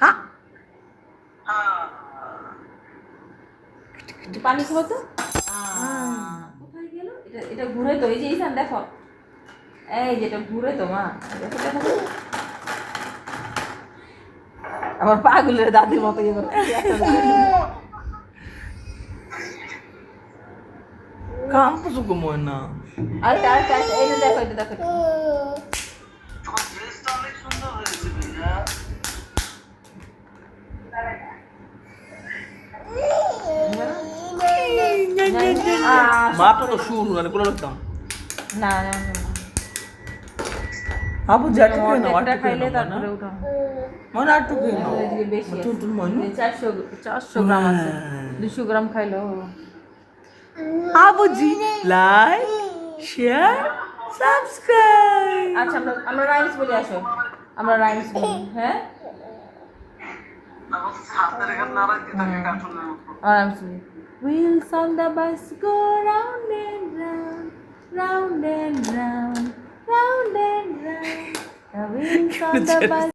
হ্যাঁ পানি খাবো তো কোথায় গেল এটা? এটা ঘুরে তো, এই যে এইখান দেখো, এই যেটা ঘুরে তো মা, দেখো দেখো দেখো। আমার পাগলের দাদির মতো ইয়ে করে কাম্পাস ঘুমোয় না। আরেকটা আরেকটা আরেকটা, এই যে দেখো, এটা দেখো, এটা। মাত্র তো শুরু মানে কোনো রাখতাম না না না আবু জ্যাকেট কেন একটা আটটু খাইলে কেন তারপরে উঠো। মানে আটটু কেন এদিকে বেশি আছে। টুন মনু 400 গ্রাম আছে, 200 গ্রাম খাইলো। আবুজি লাইক শেয়ার সাবস্ক্রাইব। আচ্ছা আমরা রাইমস বলে আসো, আমরা রাইমস বলি। হ্যাঁ রাইমস বলি। Wheels on the bus go round and round, round and round, round and round. The wheels on the bus